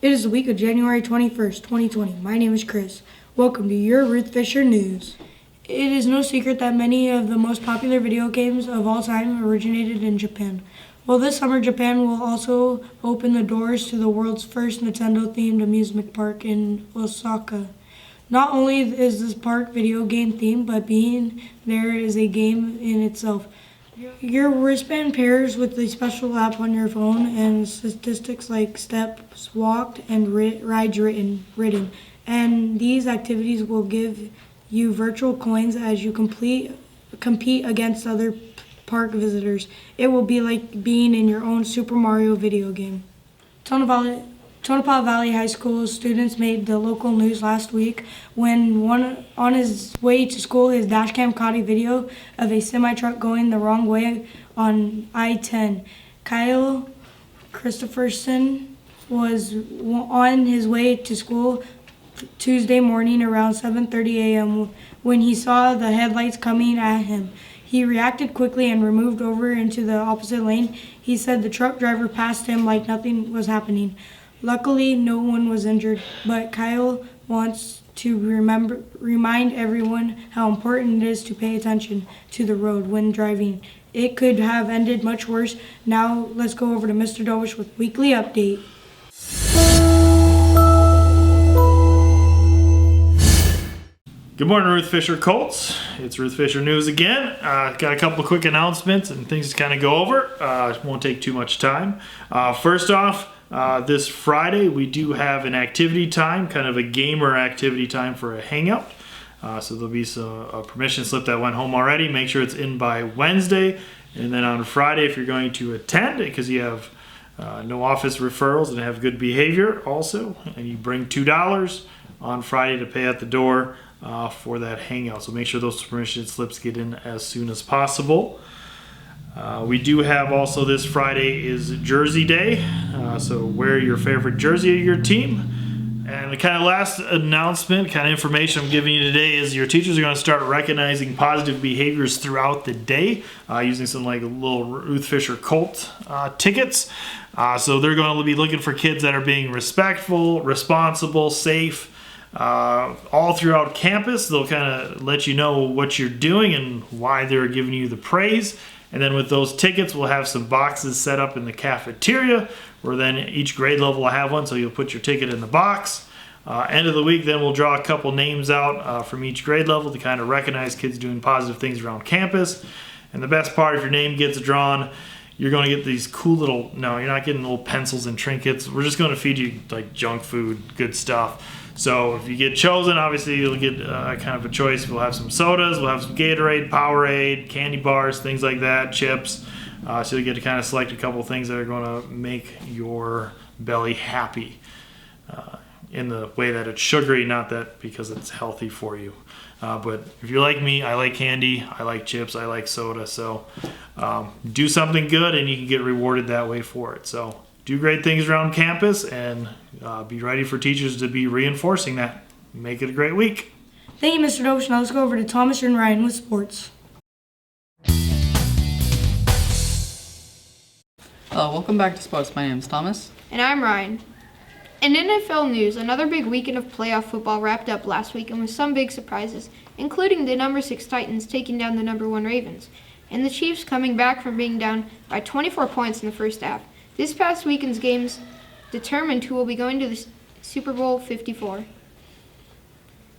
It is the week of January 21st, 2020. My name is Chris. Welcome to your Ruth Fisher News. It is no secret that many of the most popular video games of all time originated in Japan. Well, this summer, Japan will also open the doors to the world's first Nintendo-themed amusement park in Osaka. Not only is this park video game themed, but being there is a game in itself. Your wristband pairs with a special app on your phone and statistics like steps walked and rides ridden. And these activities will give you virtual coins as you compete against other park visitors. It will be like being in your own Super Mario video game. Tonopah Valley High School students made the local news last week when on his way to school, his dashcam caught a video of a semi-truck going the wrong way on I-10. Kyle Christopherson was on his way to school Tuesday morning around 7:30 a.m. when he saw the headlights coming at him. He reacted quickly and moved over into the opposite lane. He said the truck driver passed him like nothing was happening. Luckily, no one was injured, but Kyle wants to remind everyone how important it is to pay attention to the road when driving. It could have ended much worse. Now, let's go over to Mr. Dovish with Weekly Update. Good morning, Ruth Fisher Colts. It's Ruth Fisher News again. Got a couple of quick announcements and things to kind of go over. Won't take too much time. First off, this Friday we do have an activity time, kind of a gamer activity time for a hangout. So there'll be a permission slip that went home already. Make sure it's in by Wednesday. And then on Friday, if you're going to attend, because you have no office referrals and have good behavior also, and you bring $2 on Friday to pay at the door for that hangout. So make sure those permission slips get in as soon as possible. We do have also this Friday is Jersey Day, so wear your favorite jersey of your team. And the kind of last announcement, kind of information I'm giving you today is your teachers are going to start recognizing positive behaviors throughout the day using some like little Ruth Fisher Colt tickets. So they're going to be looking for kids that are being respectful, responsible, safe, all throughout campus. They'll kind of let you know what you're doing and why they're giving you the praise. And then with those tickets, we'll have some boxes set up in the cafeteria where then each grade level will have one, so you'll put your ticket in the box. End of the week, then we'll draw a couple names out from each grade level to kind of recognize kids doing positive things around campus. And the best part, if your name gets drawn, you're going to get these cool little, no, you're not getting little pencils and trinkets. We're just going to feed you like junk food, good stuff. So if you get chosen, obviously you'll get kind of a choice. We'll have some sodas, we'll have some Gatorade, Powerade, candy bars, things like that, chips. So you get to kind of select a couple of things that are going to make your belly happy in the way that it's sugary, not that because it's healthy for you. But if you're like me, I like candy, I like chips, I like soda. So do something good and you can get rewarded that way for it. So do great things around campus and be ready for teachers to be reinforcing that. Make it a great week. Thank you, Mr. Dovish. Now let's go over to Thomas and Ryan with sports. Hello, welcome back to sports. My name is Thomas. And I'm Ryan. In NFL news, another big weekend of playoff football wrapped up last weekend with some big surprises, including the number 6 Titans taking down the number 1 Ravens, and the Chiefs coming back from being down by 24 points in the first half. This past weekend's games determined who will be going to the Super Bowl 54.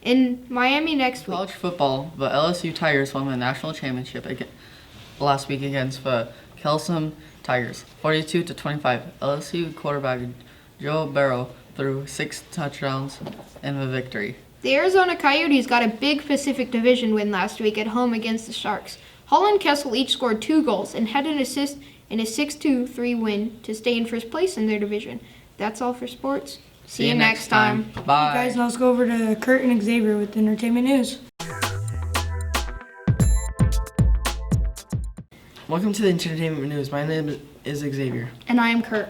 In Miami next week. College football, the LSU Tigers won the national championship last week against the Kelsom Tigers, 42-25. LSU quarterback Joe Burrow threw 6 touchdowns in the victory. The Arizona Coyotes got a big Pacific Division win last week at home against the Sharks. Hull and Kessel each scored 2 goals and had an assist in a 6-3 win to stay in first place in their division. That's all for sports. See you next time. Bye. Guys, now let's go over to Kurt and Xavier with entertainment news. Welcome to the entertainment news. My name is Xavier. And I am Kurt.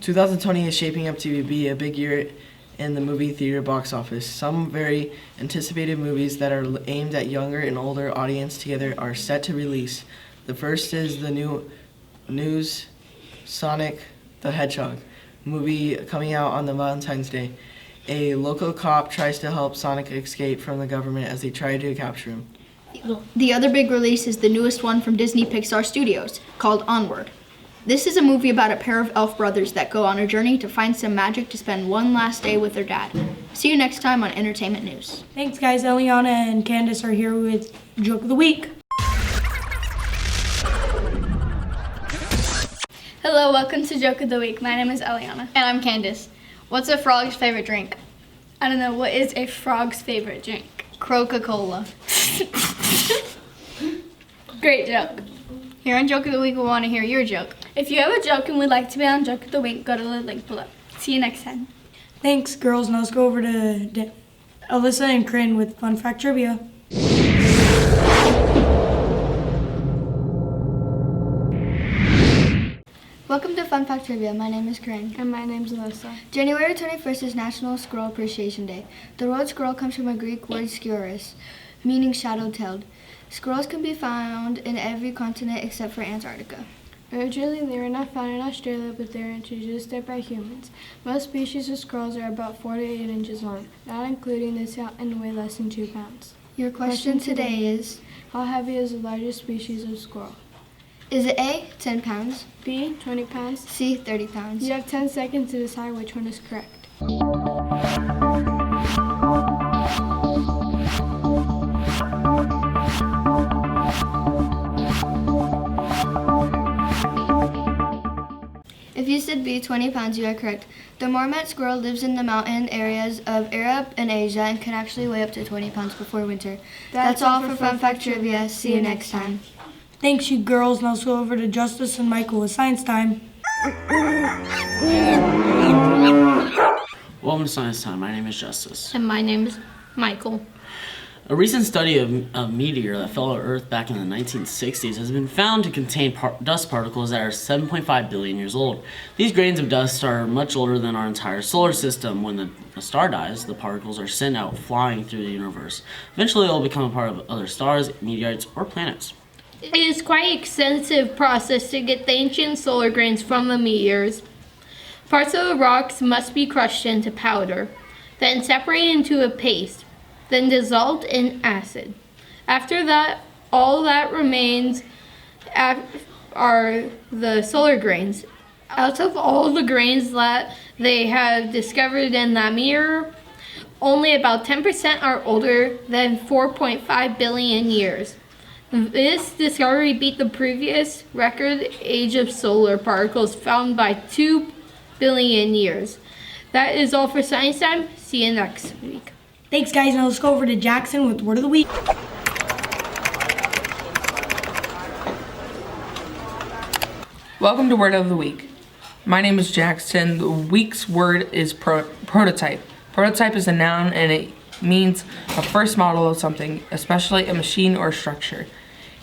2020 is shaping up to be a big year in the movie theater box office. Some very anticipated movies that are aimed at younger and older audience together are set to release. The first is the new Sonic the Hedgehog. movie coming out on the Valentine's Day. A local cop tries to help Sonic escape from the government as they try to capture him. The other big release is the newest one from Disney Pixar Studios, called Onward. This is a movie about a pair of elf brothers that go on a journey to find some magic to spend one last day with their dad. See you next time on Entertainment News. Thanks, guys. Eliana and Candace are here with Joke of the Week. Hello, welcome to Joke of the Week. My name is Eliana. And I'm Candace. What's a frog's favorite drink? I don't know, what is a frog's favorite drink? Coca-Cola. Great joke. Here on Joke of the Week, we want to hear your joke. If you have a joke and would like to be on Joke of the Week, go to the link below. See you next time. Thanks, girls. Now let's go over to Alyssa and Corinne with Fun Fact Trivia. Welcome to Fun Fact Trivia. My name is Corinne. And my name's Alyssa. January 21st is National Squirrel Appreciation Day. The word squirrel comes from a Greek word sciurus, meaning shadow-tailed. Squirrels can be found in every continent except for Antarctica. Originally, they were not found in Australia, but they were introduced there by humans. Most species of squirrels are about 4 to 8 inches long, not including the tail, and weigh less than 2 pounds. Your question today is, How heavy is the largest species of squirrel? is it A, 10 pounds, B, 20 pounds? C, 30 pounds? You have 10 seconds to decide which one is correct. If you said B, 20 pounds, you are correct. The marmot squirrel lives in the mountain areas of Europe and Asia and can actually weigh up to 20 pounds before winter. That's all for Fun Fact Trivia. See you next time. Thanks, you girls. Now let's go over to Justice and Michael with Science Time. Welcome to Science Time. My name is Justice. And my name is Michael. A recent study of a meteor that fell to Earth back in the 1960s has been found to contain dust particles that are 7.5 billion years old. These grains of dust are much older than our entire solar system. When a star dies, the particles are sent out flying through the universe. Eventually, they'll become a part of other stars, meteorites, or planets. It is quite an extensive process to get the ancient solar grains from the meteors. Parts of the rocks must be crushed into powder, then separated into a paste, then dissolved in acid. After that, all that remains are the solar grains. Out of all the grains that they have discovered in that meteor, only about 10% are older than 4.5 billion years. This discovery beat the previous record age of solar particles found by 2 billion years. That is all for Science Time. See you next week. Thanks, guys. Now let's go over to Jackson with Word of the Week. Welcome to Word of the Week. My name is Jackson. The week's word is prototype. Prototype is a noun and it means a first model of something, especially a machine or structure.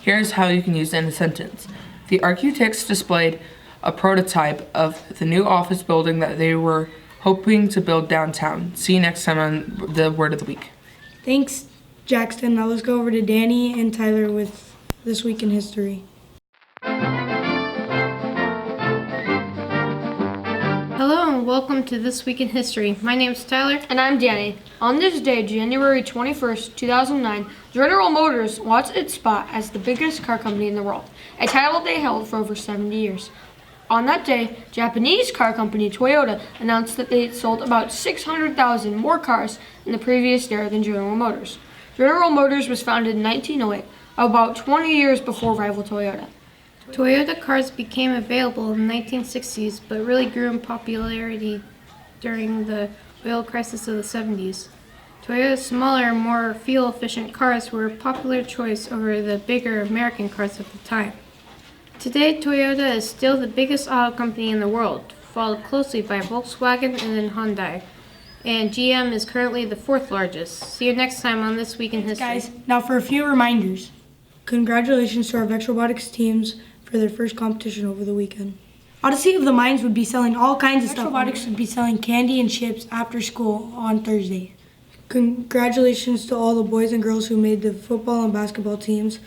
Here's how you can use it in a sentence. The architects displayed a prototype of the new office building that they were hoping to build downtown. See you next time on the Word of the Week. Thanks, Jackson. Now let's go over to Danny and Tyler with This Week in History. Hello and welcome to This Week in History. My name is Tyler. And I'm Danny. On this day, January 21st, 2009, General Motors lost its spot as the biggest car company in the world, a title they held for over 70 years. On that day, Japanese car company Toyota announced that they had sold about 600,000 more cars in the previous year than General Motors. General Motors was founded in 1908, about 20 years before rival Toyota. Toyota cars became available in the 1960s, but really grew in popularity during the oil crisis of the 70s. Toyota's smaller, more fuel-efficient cars were a popular choice over the bigger American cars of the time. Today, Toyota is still the biggest auto company in the world, followed closely by Volkswagen and then Hyundai. And GM is currently the 4th largest. See you next time on This Week in History. Guys, now for a few reminders. Congratulations to our Vex Robotics teams for their first competition over the weekend. Odyssey of the Minds would be selling all kinds of stuff. Robotics would be selling candy and chips after school on Thursday. Congratulations to all the boys and girls who made the football and basketball teams.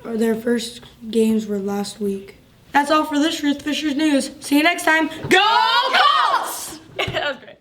Their first games were last week. That's all for this Ruth Fisher's News. See you next time. Go Colts! that was great.